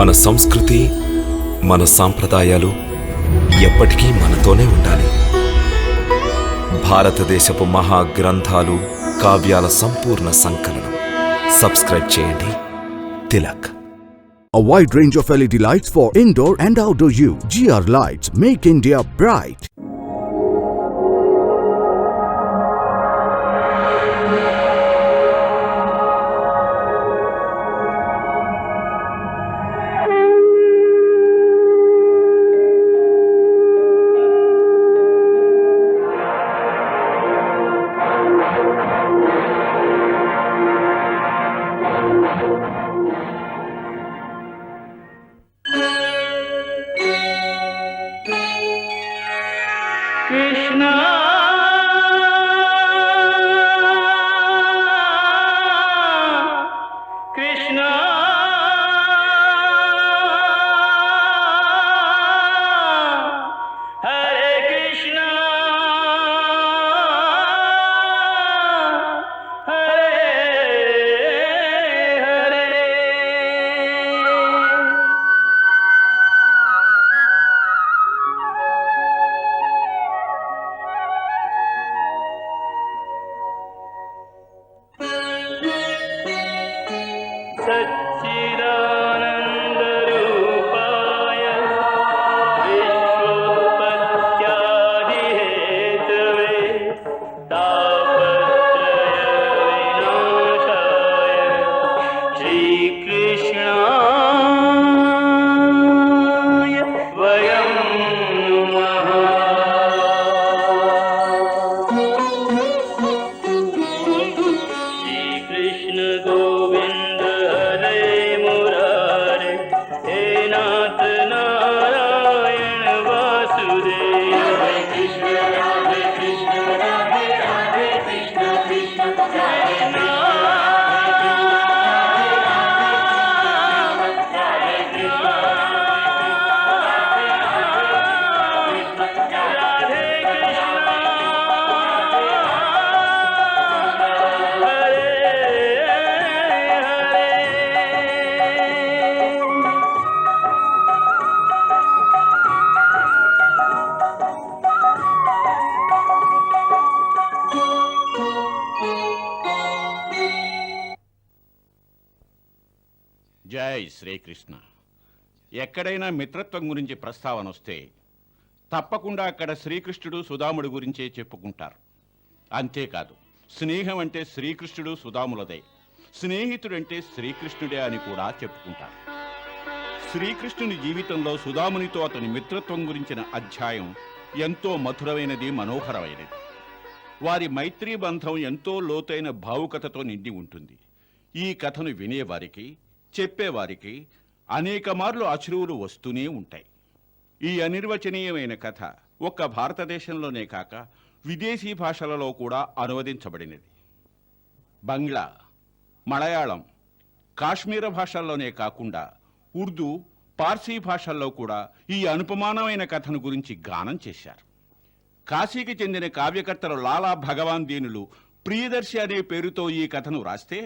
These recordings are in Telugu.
మన సంస్కృతి, మన సాంప్రదాయాలు ఎప్పటికీ మనతోనే ఉండాలి. భారతదేశపు మహా గ్రంథాలు, కావ్యాల సంపూర్ణ సంకలనం. సబ్స్క్రైబ్ చేయండి. Tilak. A wide range of LED lights for indoor and outdoor use. GR Lights make India bright. Krishna, Krishna, Hare Krishna, Hare Hare. सच्चिदानन्दरूपाय विश्वोत्पत्त्यादिहेतवे तापत्रयविनाशाय श्रीकृष्णाय वयं नमः. श्रीकृष्ण गोविन्द हरे मुरारे, हे नाथ नारायण वासुदेव. हरे कृष्ण राधे राधे कृष्ण कृष्ण हरे జై శ్రీకృష్ణ. ఎక్కడైనా మిత్రత్వం గురించి ప్రస్తావన వస్తే తప్పకుండా అక్కడ శ్రీకృష్ణుడు సుధాముడు గురించే చెప్పుకుంటారు. అంతేకాదు, స్నేహం అంటే శ్రీకృష్ణుడు సుధాములదే, స్నేహితుడంటే శ్రీకృష్ణుడే అని కూడా చెప్పుకుంటారు. శ్రీకృష్ణుని జీవితంలో సుధామునితో అతని మిత్రత్వం గురించిన అధ్యాయం ఎంతో మధురమైనది, మనోహరమైనది. వారి మైత్రీ బంధం ఎంతో లోతైన భావుకతతో నిండి ఉంటుంది. ఈ కథను వినేవారికి, చెప్పేవారికి అనేక మార్లు అశ్రువులు వస్తూనే ఉంటాయి. ఈ అనిర్వచనీయమైన కథ ఒక్క భారతదేశంలోనే కాక విదేశీ భాషలలో కూడా అనువదించబడినది. బంగ్లా, మలయాళం, కాశ్మీర భాషల్లోనే కాకుండా ఉర్దూ, పార్సీ భాషల్లో కూడా ఈ అనుపమానమైన కథను గురించి గానం చేశారు. కాశీకి చెందిన కావ్యకర్తలు లాలా భగవాన్ దీనులు ప్రియదర్శి అనే పేరుతో ఈ కథను రాస్తే,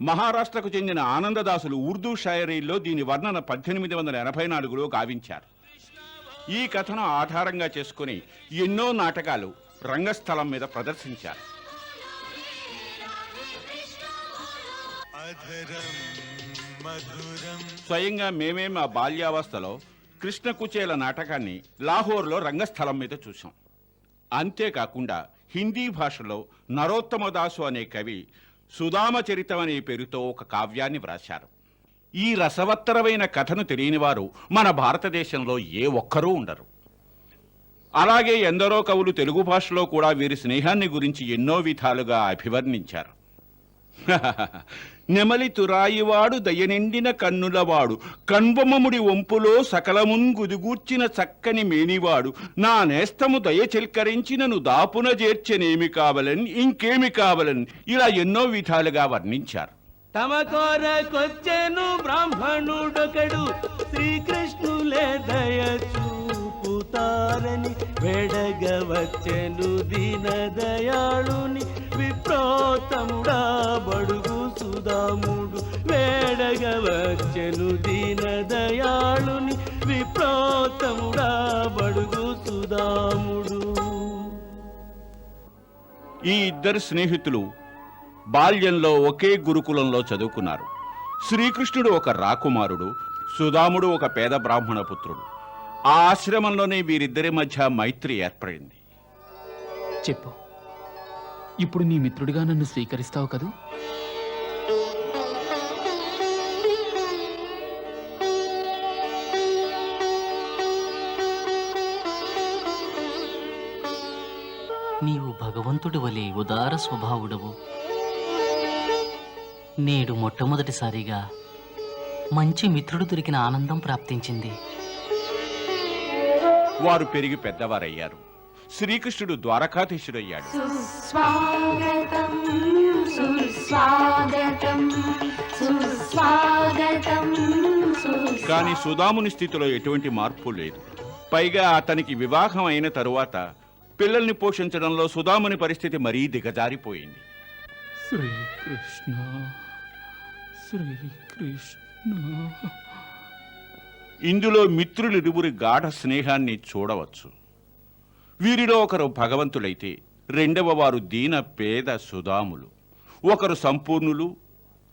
మహారాష్ట్రకు చెందిన ఆనందదాసులు ఉర్దూ షాయరీల్లో దీని వర్ణన 1884లో గావించారు. ఈ కథను ఆధారంగా చేసుకుని ఎన్నో నాటకాలు రంగస్థలం మీద ప్రదర్శించారు. స్వయంగా మేమే మా బాల్యావస్థలో కృష్ణ కుచేల నాటకాన్ని లాహోర్లో రంగస్థలం మీద చూసాం. అంతేకాకుండా హిందీ భాషలో నరోత్తమదాసు అనే కవి సుధామచరితం అనే పేరుతో ఒక కావ్యాన్ని వ్రాశారు. ఈ రసవత్తరమైన కథను తెలియని వారు మన భారతదేశంలో ఏ ఒక్కరూ ఉండరు. అలాగే ఎందరో కవులు తెలుగు భాషలో కూడా వీరి స్నేహాన్ని గురించి ఎన్నో విధాలుగా అభివర్ణించారు. నెమలి తురాయివాడు దయనిండిన కన్నులవాడు, కన్వమముడి వంపులో సకలమున్ గుదిగూర్చిన చక్కని మేనివాడు, నా నేస్తము దయ చిల్కరించినను దాపున చేర్చనేమి కావలని, ఇంకేమి కావలని, ఇలా ఎన్నో విధాలుగా వర్ణించారు. తమ కోరకొచ్చెను బ్రాహ్మణుడొకడు, శ్రీకృష్ణులే దయ చూపుత మురారని వెడగవచ్చెను దీనదయాళుని విప్రోతముడా బడుగు సుధాముడు వేడగవచ్చెను దీనదయాళుని విప్రోతముడా బడుగు సుధాముడు. ఈ ఇద్దరు స్నేహితులు బాల్యంలో ఒకే గురుకులంలో చదువుకున్నారు. శ్రీకృష్ణుడు ఒక రాకుమారుడు, సుధాముడు ఒక పేద బ్రాహ్మణ పుత్రుడు. ఆ ఆశ్రమంలోనే వీరిద్దరి మధ్య మైత్రి ఏర్పడింది. చెప్పు, ఇప్పుడు నీ మిత్రుడిగా నన్ను స్వీకరిస్తావు కదూ? నీవు భగవంతుడి వలె ఉదార స్వభావుడవు. నేడు మొట్టమొదటిసారిగా మంచి మిత్రుడు దొరికిన ఆనందం ప్రాప్తించింది. వారు పెరిగి పెద్దవారయ్యారు. శ్రీకృష్ణుడు ద్వారకాధీశుడయ్యాడు. సుస్వాగతం సుస్వాగతం సుస్వాగతం. కానీ సుధాముని స్థితిలో ఎటువంటి మార్పు లేదు. పైగా అతనికి వివాహం అయిన తరువాత పిల్లల్ని పోషించడంలో సుధాముని పరిస్థితి మరీ దిగజారిపోయింది. శ్రీకృష్ణ శ్రీకృష్ణ. ఇందులో మిత్రులిరువురి గాఢ స్నేహాన్ని చూడవచ్చు. వీరిలో ఒకరు భగవంతులైతే రెండవ వారు దీన పేద సుధాములు. ఒకరు సంపూర్ణులు,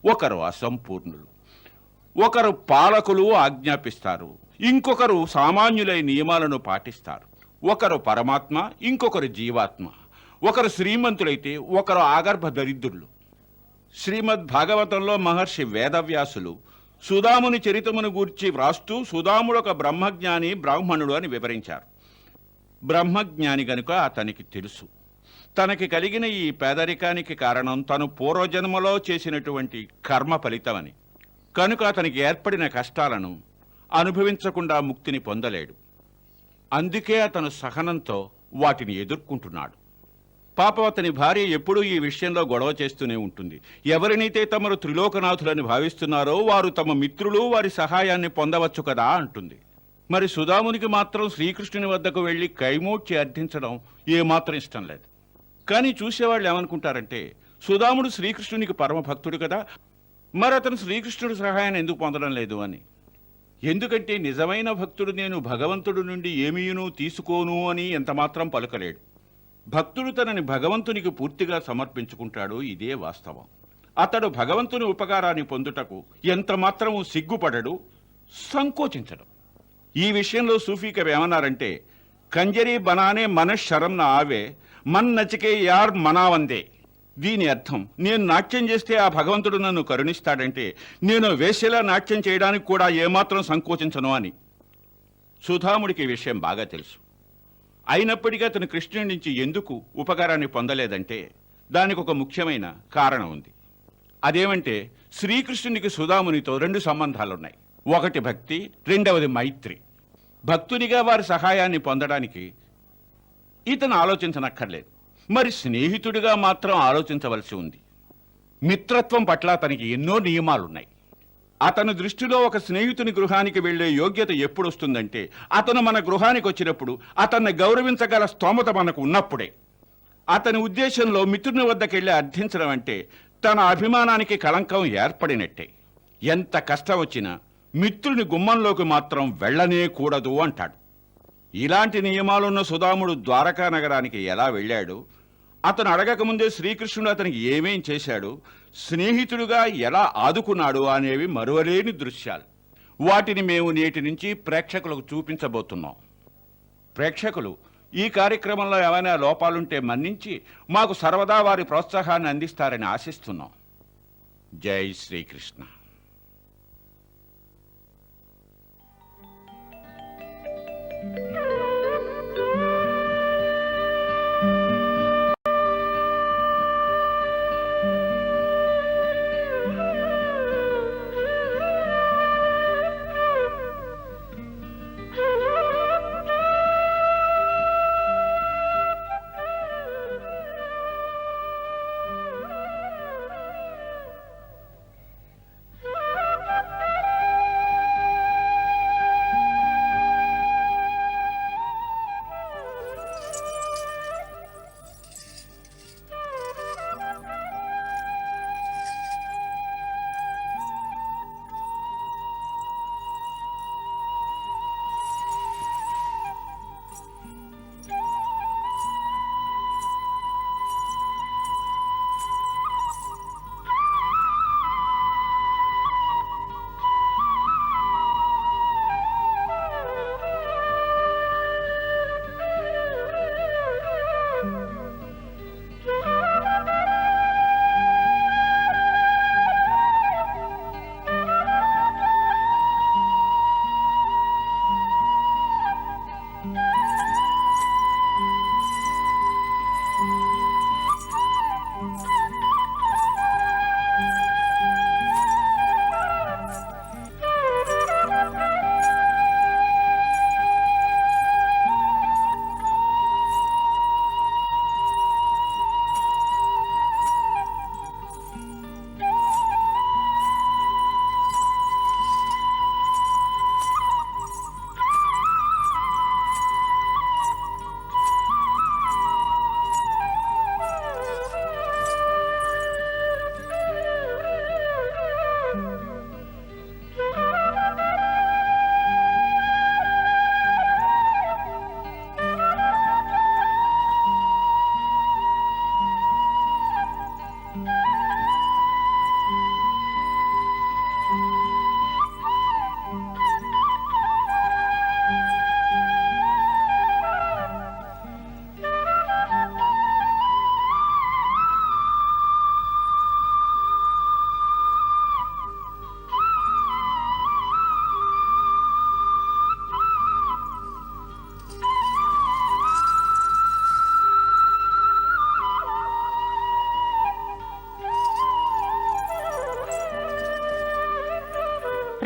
ఒకరు అసంపూర్ణులు. ఒకరు పాలకులు ఆజ్ఞాపిస్తారు, ఇంకొకరు సామాన్యులై నియమాలను పాటిస్తారు. ఒకరు పరమాత్మ, ఇంకొకరు జీవాత్మ. ఒకరు శ్రీమంతులైతే ఒకరు ఆగర్భ దరిద్రులు. శ్రీమద్ భాగవతంలో మహర్షి వేదవ్యాసులు సుధాముని చరితమును గూర్చి వ్రాస్తూ సుధాముడు ఒక బ్రహ్మజ్ఞాని బ్రాహ్మణుడు అని వివరించారు. బ్రహ్మజ్ఞాని గనుక అతనికి తెలుసు తనకి కలిగిన ఈ పేదరికానికి కారణం తను పూర్వజన్మలో చేసినటువంటి కర్మ ఫలితమని. కనుక అతనికి ఏర్పడిన కష్టాలను అనుభవించకుండా ముక్తిని పొందలేడు. అందుకే అతను సహనంతో వాటిని ఎదుర్కొంటున్నాడు. పాపం అతని భార్య ఎప్పుడూ ఈ విషయంలో గొడవ చేస్తూనే ఉంటుంది. ఎవరినైతే తమరు త్రిలోకనాథులని భావిస్తున్నారో వారు తమ మిత్రులు, వారి సహాయాన్ని పొందవచ్చు కదా అంటుంది. మరి సుధామునికి మాత్రం శ్రీకృష్ణుని వద్దకు వెళ్లి కైమోడ్చి అర్థించడం ఏమాత్రం ఇష్టం లేదు. కానీ చూసేవాళ్ళు ఏమనుకుంటారంటే సుధాముడు శ్రీకృష్ణునికి పరమ భక్తుడు కదా, మరి అతను శ్రీకృష్ణుడి సహాయాన్ని ఎందుకు పొందడం లేదు అని. ఎందుకంటే నిజమైన భక్తుడు నేను భగవంతుడి నుండి ఏమీయును తీసుకోను అని ఎంతమాత్రం పలుకలేడు. భక్తుడు తనని భగవంతునికి పూర్తిగా సమర్పించుకుంటాడు. ఇదే వాస్తవం. అతడు భగవంతుని ఉపకారాన్ని పొందుటకు ఎంతమాత్రము సిగ్గుపడడు, సంకోచించడు. ఈ విషయంలో సూఫీ కవి ఏమన్నారంటే కంజరీ బనానే మనశ్శరం నా ఆవే మన్ నచికే యార్ మనావందే. దీని అర్థం నేను నాట్యం చేస్తే ఆ భగవంతుడు నన్ను కరుణిస్తాడంటే నేను వేశ్యలా నాట్యం చేయడానికి కూడా ఏమాత్రం సంకోచించను అని. సుధాముడికి ఈ విషయం బాగా తెలుసు. అయినప్పటికీ అతను కృష్ణుడి నుంచి ఎందుకు ఉపకారాన్ని పొందలేదంటే దానికి ఒక ముఖ్యమైన కారణం ఉంది. అదేమంటే శ్రీకృష్ణునికి సుధామునితో రెండు సంబంధాలున్నాయి. ఒకటి భక్తి, రెండవది మైత్రి. భక్తునిగా వారి సహాయాన్ని పొందడానికి ఇతను ఆలోచించనక్కర్లేదు. మరి స్నేహితుడిగా మాత్రం ఆలోచించవలసి ఉంది. మిత్రత్వం పట్ల అతనికి ఎన్నో నియమాలున్నాయి. అతని దృష్టిలో ఒక స్నేహితుని గృహానికి వెళ్లే యోగ్యత ఎప్పుడు వస్తుందంటే అతను మన గృహానికి వచ్చినప్పుడు అతన్ని గౌరవించగల స్తోమత మనకు ఉన్నప్పుడే. అతని ఉద్దేశంలో మిత్రుని వద్దకు వెళ్ళి అర్థించడం అంటే తన అభిమానానికి కళంకం ఏర్పడినట్టే. ఎంత కష్టం వచ్చినా మిత్రుని గుమ్మంలోకి మాత్రం వెళ్ళనే కూడదు అంటాడు. ఇలాంటి నియమాలున్న సుధాముడు ద్వారకా నగరానికి ఎలా వెళ్ళాడు, అతను అడగకముందే శ్రీకృష్ణుడు అతనికి ఏమేం చేశాడు, స్నేహితుడుగా ఎలా ఆదుకున్నాడు అనేవి మరువలేని దృశ్యాలు. వాటిని మేము నేటి నుంచి ప్రేక్షకులకు చూపించబోతున్నాం. ప్రేక్షకులు ఈ కార్యక్రమంలో ఏమైనా లోపాలుంటే మన్నించి మాకు సర్వదా వారి ప్రోత్సాహాన్ని అందిస్తారని ఆశిస్తున్నాం. జై శ్రీకృష్ణ.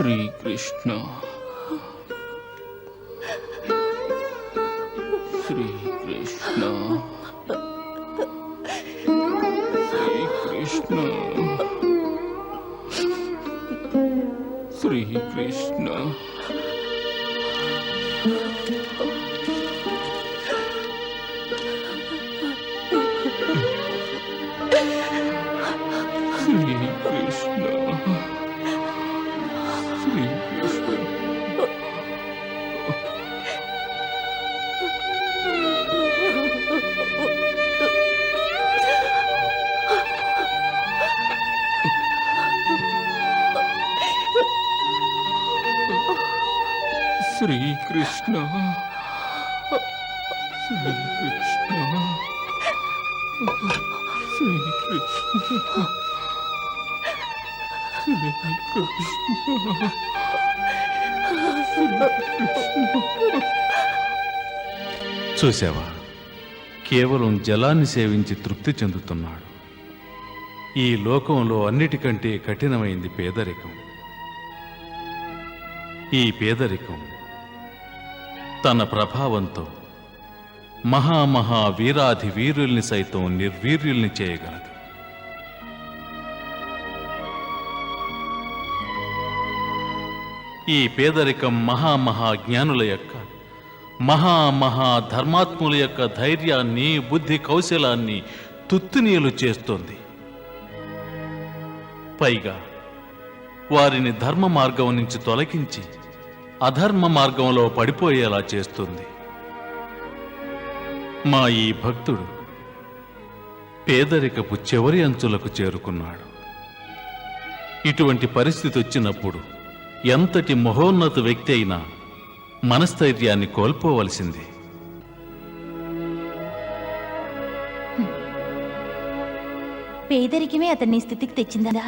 శ్రీకృష్ణ శ్రీకృష్ణ శ్రీకృష్ణ శ్రీకృష్ణ శ్రీకృష్ణ శ్రీకృష్ణ శ్రీకృష్ణ శ్రీకృష్ణ శ్రీకృష్ణ చూసావా, కేవలం జలాన్ని సేవించి తృప్తి చెందుతున్నాడు. ఈ లోకంలో అన్నిటికంటే కఠినమైంది పేదరికం. ఈ పేదరికం తన ప్రభావంతో మహామహా వీరాధి వీరుల్ని సైతం నిర్వీర్యుల్ని చేయగలదు. ఈ పేదరికం మహామహా జ్ఞానుల యొక్క మహామహా ధర్మాత్ముల యొక్క ధైర్యాన్ని, బుద్ధి కౌశలాన్ని తుత్తునీయులు చేస్తోంది. పైగా వారిని ధర్మ మార్గం నుంచి తొలగించి అధర్మ మార్గంలో పడిపోయేలా చేస్తుంది. మా ఈ భక్తుడు పేదరికపు చివరి అంచులకు చేరుకున్నాడు. ఇటువంటి పరిస్థితి వచ్చినప్పుడు ఎంతటి మహోన్నత వ్యక్తి అయినా మనస్థైర్యాన్ని కోల్పోవలసింది. పేదరికమే అతన్ని స్థితికి తెచ్చిందా?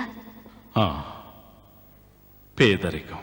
పేదరికం.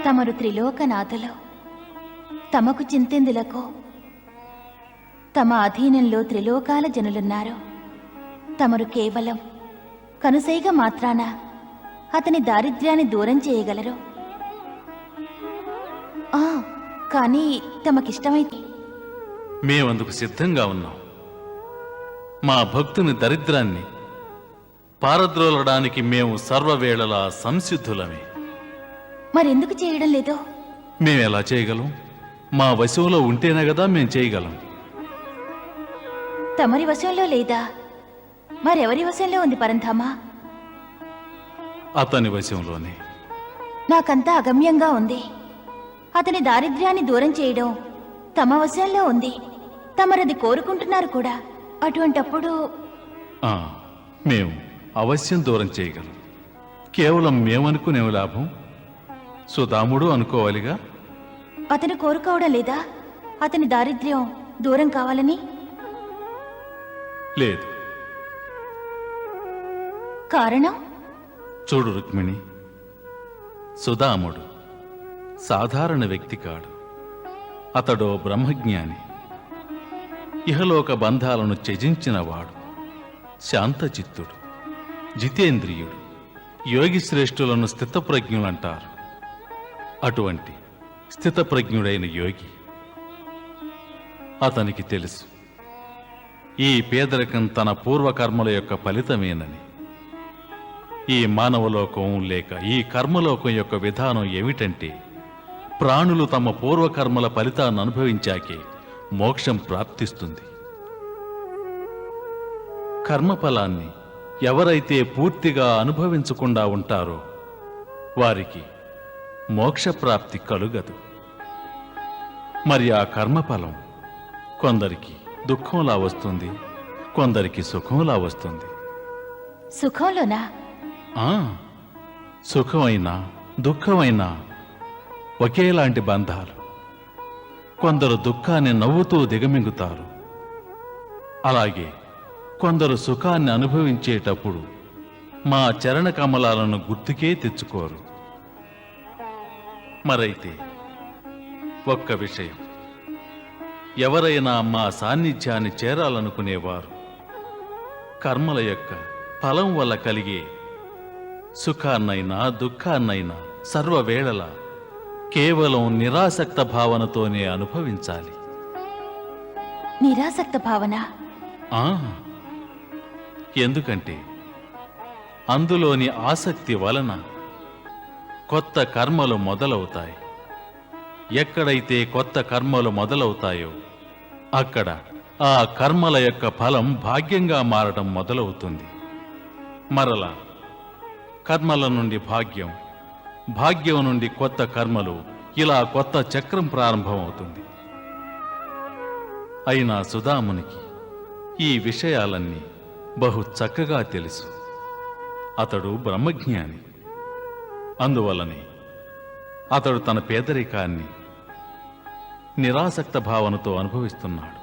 తమరు త్రిలోకనాథులు. తమకు చింతెందులకు? తమ అధీనంలో త్రిలోకాల జనులున్నారు. తమరు కేవలం కనుసైగ మాత్రాన అతని దారిద్ర్యాన్ని దూరం చేయగలరు. కానీ తమకిష్టమైతే మేమందుకు సిద్ధంగా ఉన్నాం. మా భక్తుని దరిద్రాన్ని పారద్రోలడానికి మేము సర్వవేళలా సంసిద్ధులమే. మరెందుకు చేయడం లేదో? మేమెలా చేయగలం? మా వశంలో ఉంటేనే కదా మేం చేయగలం. తమరి వశంలో లేదా? మరెవరి వశంలో ఉంది పరంధామా? అతని వశంలోనే. నాకంతా అగమ్యంగా ఉంది. అతని దారిద్ర్యాన్ని దూరం చేయడం తమ వశంలో ఉంది. తమరది కోరుకుంటున్నారు కూడా. అటువంటప్పుడు మేము అవశ్యం దూరం చేయగలం. కేవలం మేమనుకునే లాభం సుధాముడు అనుకోవాలిగా. అతను కోరుకోవడం లేదా అతని దారిద్ర్యం దూరం కావాలని? లేదు. కారణం? చూడు రుక్మిణి, సుధాముడు సాధారణ వ్యక్తి కాడు. అతడో బ్రహ్మజ్ఞాని. ఇహలోక బంధాలను త్యజించినవాడు. శాంతచిత్తుడు, జితేంద్రియుడు. యోగి శ్రేష్ఠులను స్థితప్రజ్ఞులంటారు. అటువంటి స్థితప్రజ్ఞుడైన యోగి. అతనికి తెలుసు ఈ పేదరికం తన పూర్వకర్మల యొక్క ఫలితమేనని. ఈ మానవలోకం లేక ఈ కర్మలోకం యొక్క విధానం ఏమిటంటే, ప్రాణులు తమ పూర్వకర్మల ఫలితాన్ని అనుభవించాకే మోక్షం ప్రాప్తిస్తుంది. కర్మఫలాన్ని ఎవరైతే పూర్తిగా అనుభవించకుండా ఉంటారో వారికి మోక్షప్రాప్తి కలుగదు. మరి ఆ కర్మఫలం కొందరికి దుఃఖంలా వస్తుంది, కొందరికి సుఖంలా వస్తుంది. సుఖంలోనా? సుఖమైనా దుఃఖమైనా ఒకేలాంటి బంధాలు. కొందరు దుఃఖాన్ని నవ్వుతూ దిగమింగుతారు. అలాగే కొందరు సుఖాన్ని అనుభవించేటప్పుడు మా చరణ కమలాలను గుర్తుకే తెచ్చుకోరు. మరైతే ఒక్క విషయం, ఎవరైనా మా సాన్నిధ్యాన్ని చేరాలనుకునేవారు కర్మల యొక్క ఫలం వల్ల కలిగే సుఖాన్నైనా దుఃఖాన్నైనా సర్వవేళలా కేవలం నిరాసక్త భావనతోనే అనుభవించాలి. నిరాసక్త భావన? ఎందుకంటే అందులోని ఆసక్తి వలన కొత్త కర్మలు మొదలవుతాయి. ఎక్కడైతే కొత్త కర్మలు మొదలవుతాయో అక్కడ ఆ కర్మల యొక్క ఫలం భాగ్యంగా మారడం మొదలవుతుంది. మరలా కర్మల నుండి భాగ్యం, భాగ్యం నుండి కొత్త కర్మలు, ఇలా కొత్త చక్రం ప్రారంభమవుతుంది. అయినా సుధామునికి ఈ విషయాలన్నీ బహు చక్కగా తెలుసు. అతడు బ్రహ్మజ్ఞాని. అందువలనే అతడు తన పేదరికాన్ని నిరాసక్త భావనతో అనుభవిస్తున్నాడు.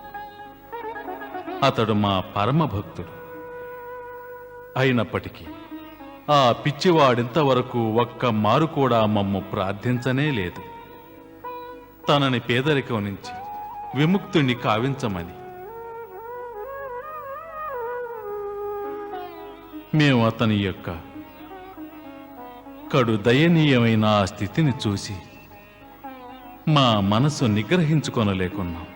అతడు మా పరమభక్తుడు. అయినప్పటికీ ఆ పిచ్చివాడింతవరకు ఒక్క మారు కూడా మమ్ము ప్రార్థించనే లేదు, తనని పేదరికం నుంచి విముక్తుణ్ణి కావించమని. మేము అతని యొక్క కడు దయనీయమైన ఆ స్థితిని చూసి మా మనసు నిగ్రహించుకొనలేకున్నాం.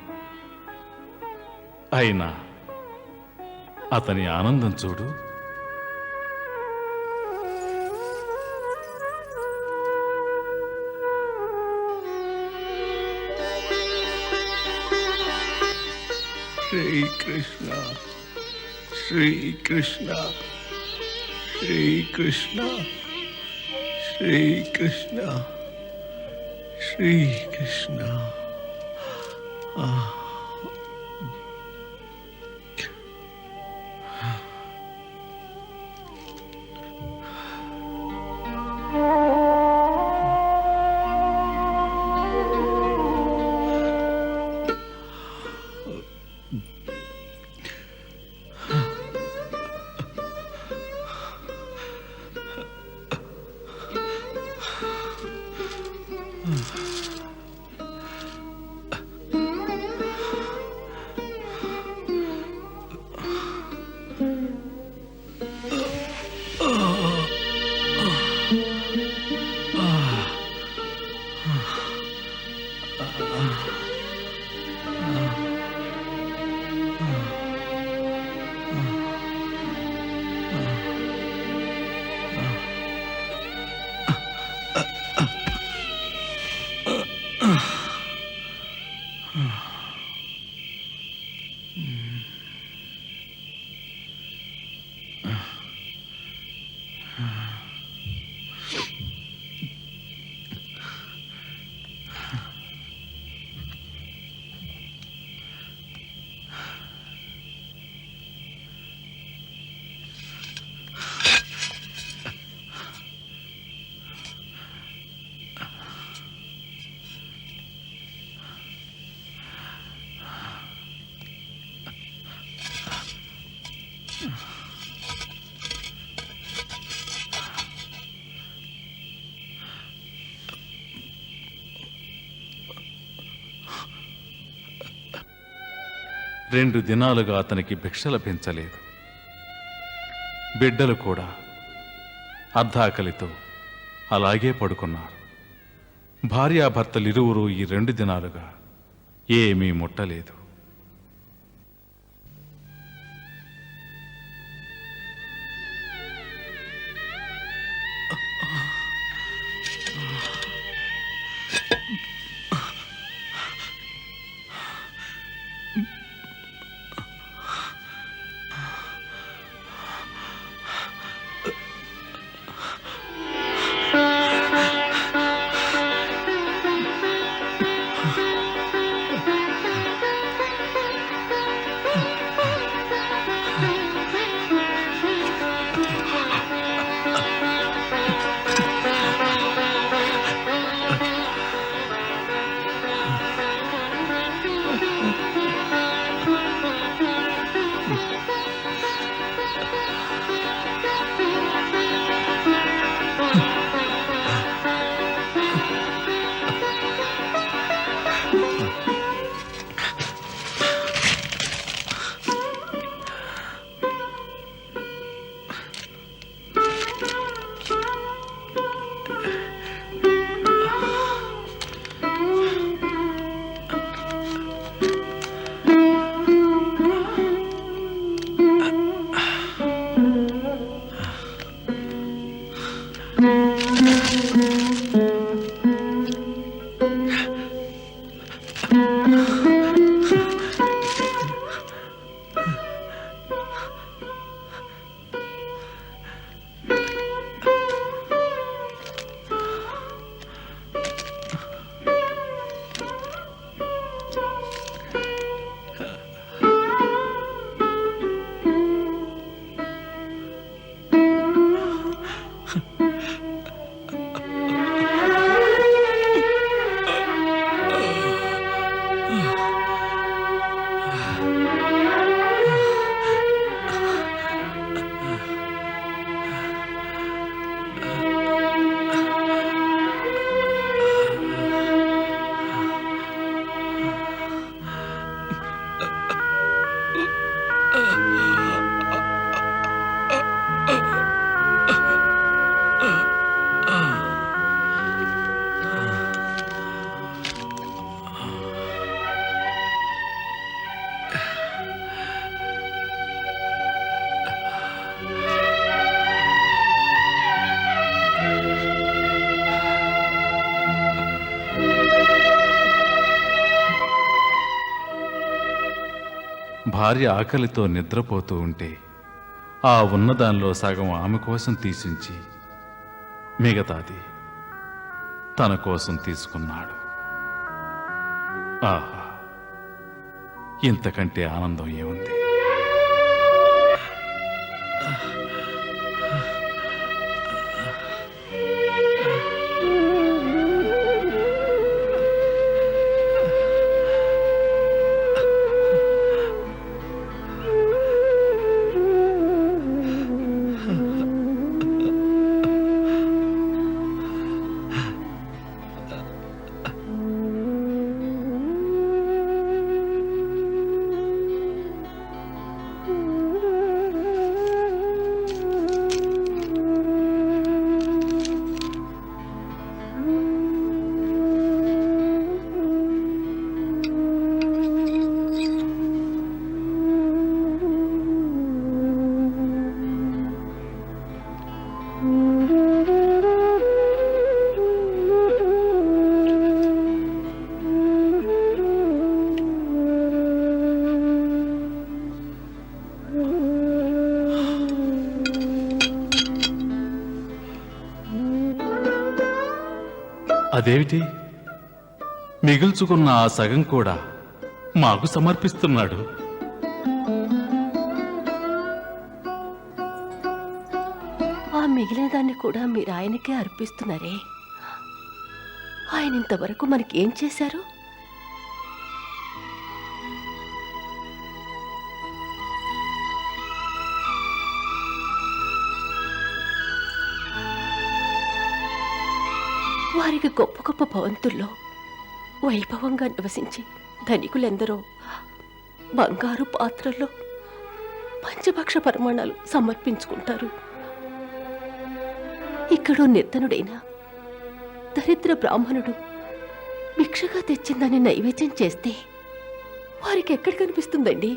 అయినా అతని ఆనందం చూడు. శ్రీకృష్ణ శ్రీకృష్ణ శ్రీకృష్ణ శ్రీకృష్ణ శ్రీకృష్ణ. 2 దినాలుగా అతనికి భిక్ష లభించలేదు. బిడ్డలు కూడా అర్ధాకలితో అలాగే పడుకున్నారు. భార్యాభర్తలిరువురు ఈ 2 దినాలుగా ఏమీ ముట్టలేదు. భార్య ఆకలితో నిద్రపోతూ ఉంటే ఆ ఉన్నదానిలో సగం ఆమె కోసం తీసించి మిగతాది తన కోసం తీసుకున్నాడు. ఆహా, ఇంతకంటే ఆనందం ఏముంది? అదేమిటి, మిగుల్చుకున్న ఆ సగం కూడా మాకు సమర్పిస్తున్నాడు. ఆ మిగిలిన దాన్ని కూడా మీరు ఆయనకే అర్పిస్తున్నారే. ఆయన ఇంతవరకు మనకి ఏం చేశారు? వారికి గొప్ప గొప్ప భవంతుల్లో వైభవంగా నివసించి ధనికులెందరో బంగారు పాత్రల్లో పంచభక్ష పరిమాణాలు సమర్పించుకుంటారు. ఇక్కడో నిర్ధనుడైన దరిద్ర బ్రాహ్మణుడు భిక్షగా తెచ్చిందని నైవేద్యం చేస్తే వారికి ఎక్కడ కనిపిస్తుందండి?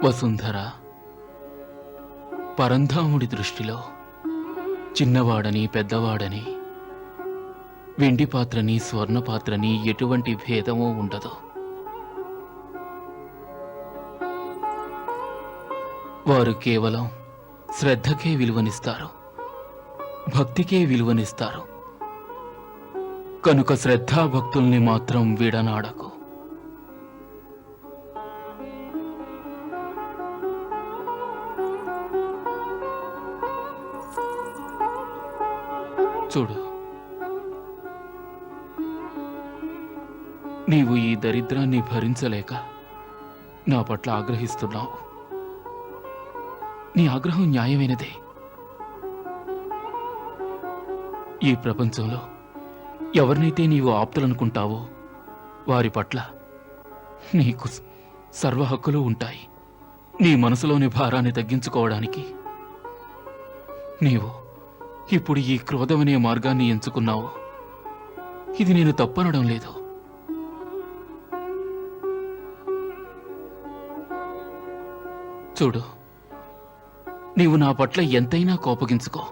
వసుంధర, పరంధాముడి దృష్టిలో చిన్నవాడని పెద్దవాడని, వెండి పాత్రని స్వర్ణ పాత్రని ఎటువంటి భేదమూ ఉండదు. వారు కేవలం శ్రద్ధకే విలువనిస్తారు, భక్తికే విలువనిస్తారు. కనుక శ్రద్ధాభక్తుల్ని మాత్రం విడనాడకు. చూడు, నీవు ఈ దరిద్రాన్ని భరించలేక నా పట్ల ఆగ్రహిస్తున్నావు. నీ ఆగ్రహం న్యాయమైనదే. ఈ ప్రపంచంలో ఎవరినైతే నీవు ఆప్తులనుకుంటావో వారి పట్ల నీకు సర్వ హక్కులు ఉంటాయి. నీ మనసులోని భారాన్ని తగ్గించుకోవడానికి నీవు ఇప్పుడు ఈ క్రోధమనే మార్గాన్ని ఎంచుకున్నావు. ఇది నేను తప్పనడం లేదు. చూడు, నీవు నా పట్ల ఎంతైనా కోపగించుకో,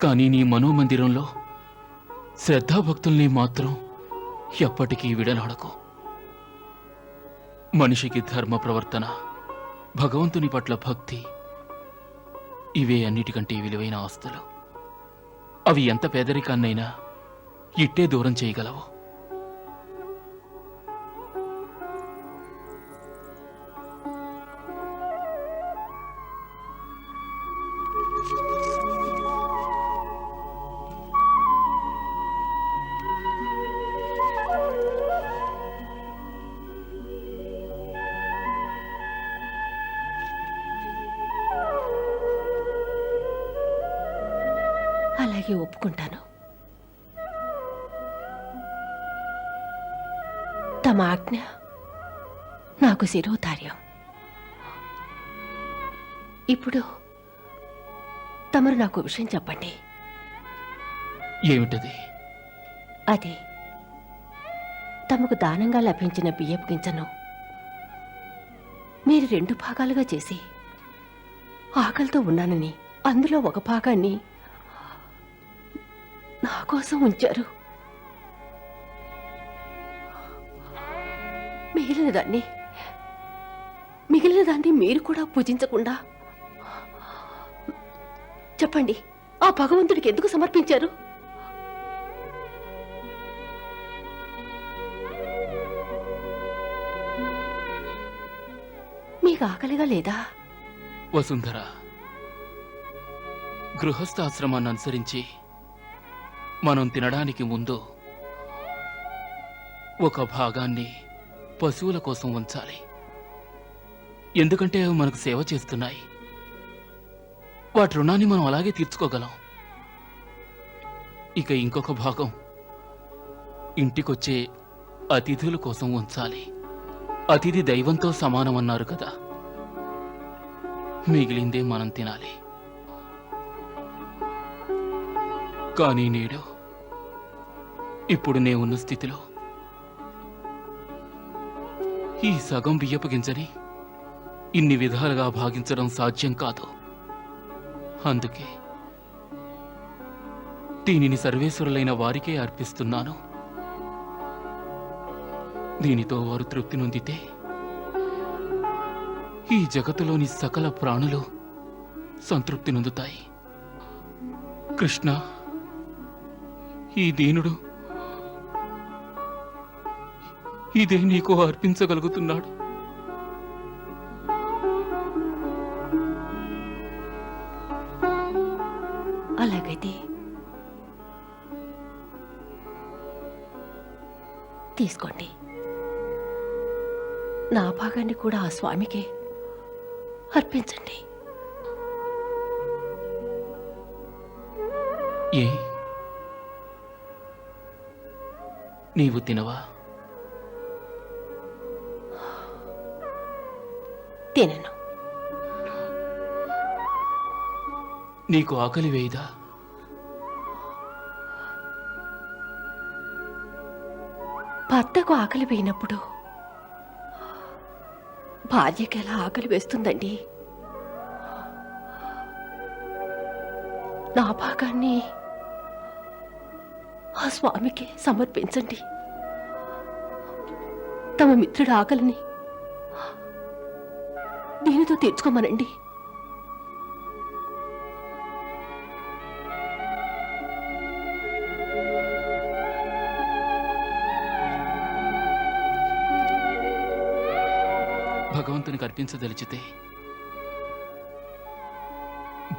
కానీ నీ మనోమందిరంలో శ్రద్ధాభక్తుల్ని మాత్రం ఎప్పటికీ విడనాడకు. మనిషికి ధర్మ ప్రవర్తన, భగవంతుని పట్ల భక్తి, ఇవే అన్నిటికంటే విలువైన ఆస్తులు. అవి ఎంత పేదరికాన్నైనా ఇట్టే దూరం చేయగలవు. అలాగే ఒప్పుకుంటాను. తమ ఆజ్ఞ నాకు శిరోధార్యం. ఇప్పుడు తమరు నాకు విషయం చెప్పండి. ఏమిటది? అది తమకు దానంగా లభించిన బియ్యపు గింజను మీరు 2 భాగాలుగా చేసి ఆకలితో ఉన్నానని అందులో ఒక భాగాన్ని నా కోసం ఉంచారు. మిగిలిన దాన్ని మీరు కూడా పూజించకుండా చెప్పండి, ఆ భగవంతుడికి ఎందుకు సమర్పించారు? మీకు ఆకలిగా లేదా? వసుంధర, గృహస్థాశ్రమాన్ని అనుసరించి మనం తినడానికి ముందు ఒక భాగాన్ని పశువుల కోసం ఉంచాలి. ఎందుకంటే అవి మనకు సేవ చేస్తున్నాయి. వాటి రుణాన్ని మనం అలాగే తీర్చుకోగలం. ఇక ఇంకొక భాగం ఇంటికొచ్చే అతిథుల కోసం ఉంచాలి. అతిథి దైవంతో సమానమన్నారు కదా, మిగిలిందే మనం తినాలి. కానీ నేడు ఇప్పుడు నేనున్న స్థితిలో ఈ సగం బియ్యపు గింజని ఇన్ని విధాలుగా భాగించడం సాధ్యం కాదు. అందుకే దీనిని సర్వేశ్వరులైన వారికే అర్పిస్తున్నాను. దీనితో వారు తృప్తి నొందితే ఈ జగత్తులోని సకల ప్రాణులు సంతృప్తి నొందుతాయి. కృష్ణ, ఈ దీనుడు ఇదే నీకు అర్పించగలుగుతున్నాడు. అలాగైతే తీసుకోండి. నా భాగాన్ని కూడా ఆ స్వామికి అర్పించండి. ఏ నీవు తినవా? తినను. నీకు ఆకలి వేయదా? భర్తకు ఆకలి వేయినప్పుడు భార్యకి ఎలా ఆకలి వేస్తుందండి? నా భాగాన్ని ఆ స్వామికి సమర్పించండి. తమ మిత్రుడి ఆకలిని దీనితో తీర్చుకోమనండి. భగవంతునికి అర్పించదలిచితే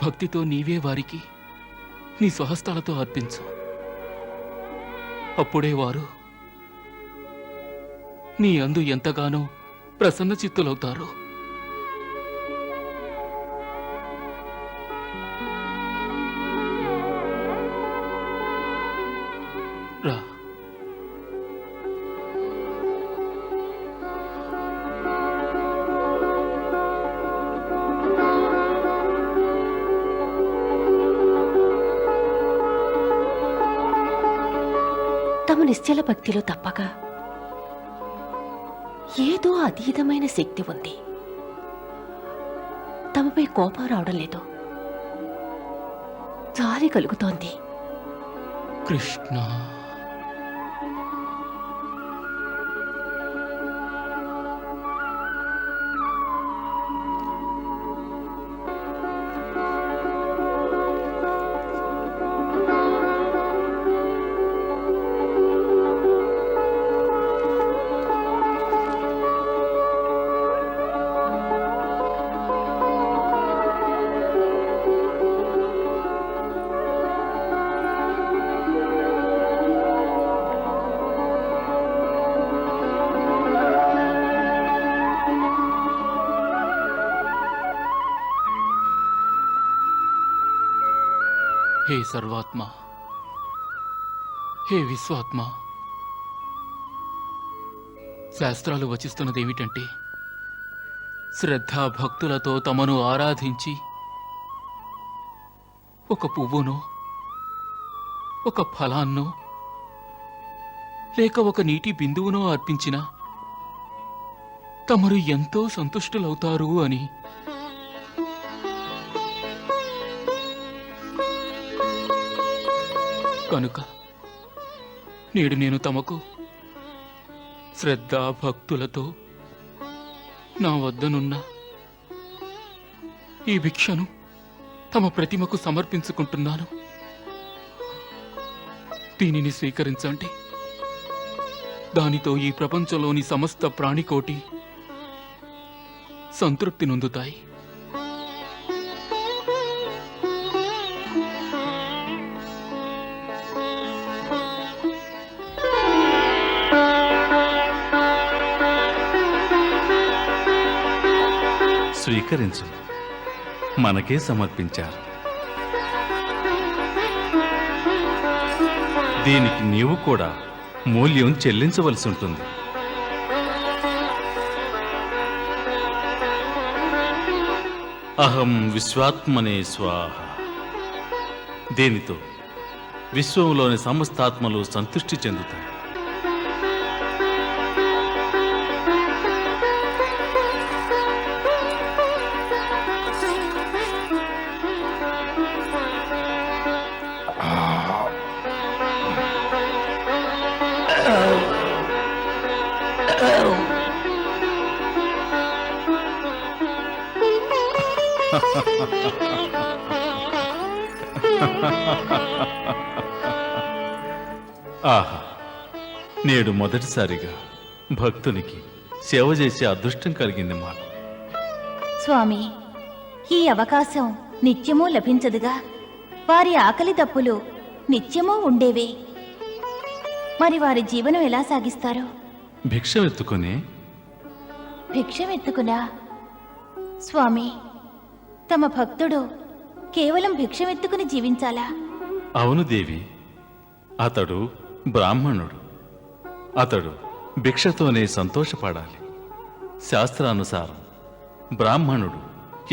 భక్తితో నీవే వారికి నీ స్వహస్తాలతో అర్పించు. అప్పుడే వారు నీ అందు ఎంతగానో ప్రసన్న చిత్తులవుతారు. రా. తమ నిశ్చల భక్తిలో తప్పక ఏదో అతీతమైన శక్తి ఉంది. తమపై కోపం రావడం లేదు, జాలి కలుగుతోంది. కృష్ణ, హే సర్వాత్మ, హే విశ్వాత్మ, శాస్త్రాలు వచిస్తున్నదేమిటంటే శ్రద్ధా భక్తులతో తమను ఆరాధించి ఒక పువ్వునో ఒక ఫలాన్నో లేక ఒక నీటి బిందువునో అర్పించిన తమరు ఎంతో సంతుష్టులవుతారు అని. కనుక నేడు నేను తమకు శ్రద్ధా భక్తులతో నా వద్దనున్న ఈ భిక్షను తమ ప్రతిమకు సమర్పించుకుంటున్నాను. దీనిని స్వీకరించండి. దానితో ఈ ప్రపంచంలోని సమస్త ప్రాణికోటి సంతృప్తి నొందుతాయి. స్వీకరించు, మనకే సమర్పించారు. దీనికి నీవు కూడా మూల్యం చెల్లించవలసి ఉంటుంది. అహం విశ్వాత్మనే స్వాహ. దీనితో విశ్వంలోని సమస్తాత్మలు సంతృష్టి చెందుతాయి. ఆహా, నేడు మొదటిసారిగా భక్తునికి సేవ చేసే అదృష్టం కలిగింది మాకు. స్వామి, ఈ అవకాశం నిత్యమూ లభించదుగా. వారి ఆకలి తప్పులు నిత్యమూ ఉండేవే. మరి వారి జీవనం ఎలా సాగిస్తారు? భిక్షమెత్తుకుని. భిక్షమెత్తుకునా? స్వామి, తమ భక్తుడు కేవలం భిక్షమెత్తుకుని జీవించాలా? అవును దేవి, అతడు బ్రాహ్మణుడు. అతడు భిక్షతోనే సంతోషపడాలి. శాస్త్రానుసారం బ్రాహ్మణుడు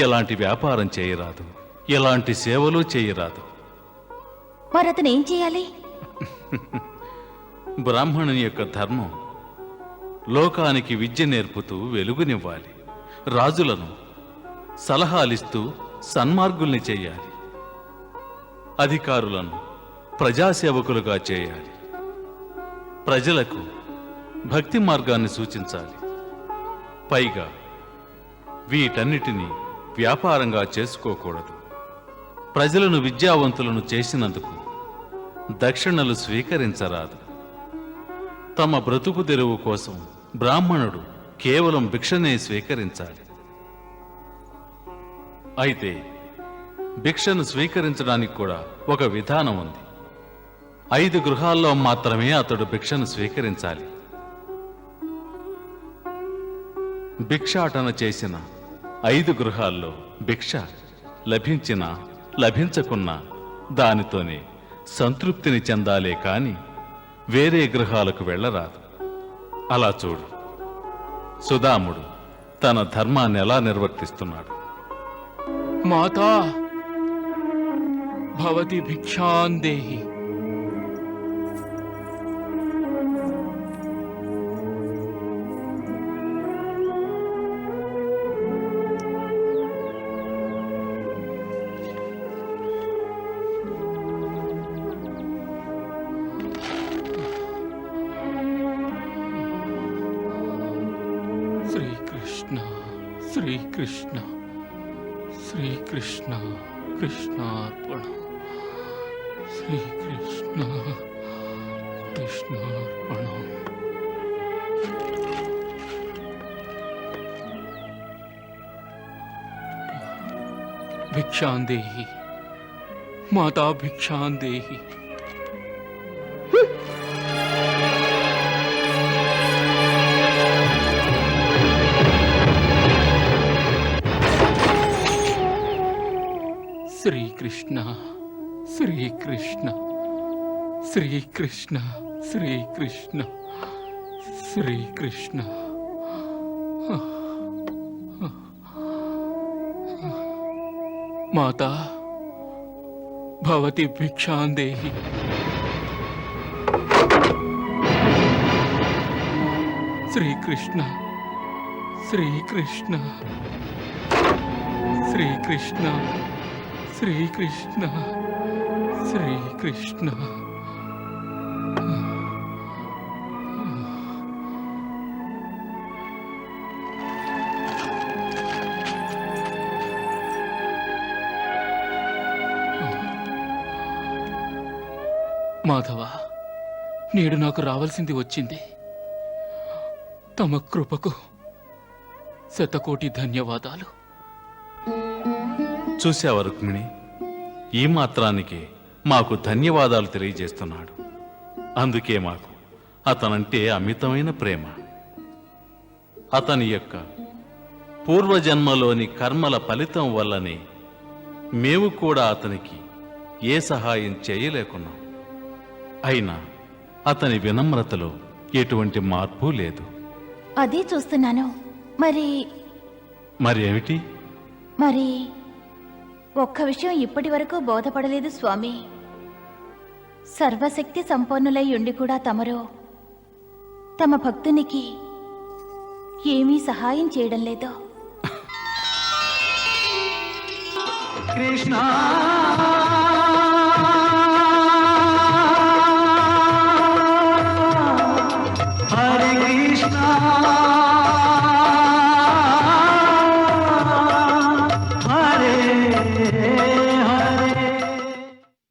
ఎలాంటి వ్యాపారం చేయరాదు, ఎలాంటి సేవలు చేయరాదు. మరి అతను ఏం చేయాలి? బ్రాహ్మణుని యొక్క ధర్మం లోకానికి విద్య నేర్పుతూ వెలుగునివ్వాలి, రాజులను సలహాలిస్తూ సన్మార్గుల్ని చేయాలి, అధికారులను ప్రజాసేవకులుగా చేయాలి, ప్రజలకు భక్తి మార్గాన్ని సూచించాలి. పైగా వీటన్నిటినీ వ్యాపారంగా చేసుకోకూడదు. ప్రజలను విద్యావంతులను చేసినందుకు దక్షిణలు స్వీకరించరాదు. తమ బ్రతుకు తెరువు కోసం బ్రాహ్మణుడు కేవలం భిక్షనే స్వీకరించాలి. అయితే భిక్షను స్వీకరించడానికి కూడా ఒక విధానం ఉంది. 5 గృహాల్లో మాత్రమే అతడు భిక్షను స్వీకరించాలి. భిక్షాటన చేసిన 5 గృహాల్లో భిక్ష లభించినా లభించకున్నా దానితోనే సంతృప్తిని చెందాలే కాని వేరే గృహాలకు వెళ్ళరాదు. అలా చూడు, సుదాముడు తన ధర్మాన్ని ఎలా నిర్వర్తిస్తున్నాడు. మాతా భవతి భిక్షాం దేహి. శ్రీకృష్ణ శ్రీకృష్ణ శ్రీకృష్ణ కృష్ణార్పణం. శ్రీకృష్ణ కృష్ణార్పణం. భిక్షాం దేహి మాతా, భిక్షాం దేహి. శ్రీకృష్ణ శ్రీకృష్ణ శ్రీకృష్ణ శ్రీకృష్ణ శ్రీకృష్ణ. మాతా భవతి భిక్షాం దేహి. శ్రీకృష్ణ శ్రీకృష్ణ శ్రీకృష్ణ శ్రీకృష్ణ శ్రీకృష్ణ. మాధవ, నేడు నాకు రావాల్సింది వచ్చింది. తమ కృపకు శతకోటి ధన్యవాదాలు. చూశావా రుక్మిణి, ఈ మాత్రానికి మాకు ధన్యవాదాలు తెలియజేస్తున్నాడు. అందుకే మాకు అతనంటే అమితమైన ప్రేమ. అతని యొక్క పూర్వజన్మలోని కర్మల ఫలితం వల్లనే మేము కూడా అతనికి ఏ సహాయం చేయలేకున్నాం. అయినా అతని వినమ్రతలో ఎటువంటి మార్పు లేదు. అదే చూస్తున్నాను. మరి ఏమిటి? మరి ఒక్క విషయం ఇప్పటి వరకు బోధపడలేదు స్వామి. సర్వశక్తి సంపన్నులై ఉండి కూడా తమరు తమ భక్తునికి ఏమీ సహాయం చేయడం లేదు. కృష్ణ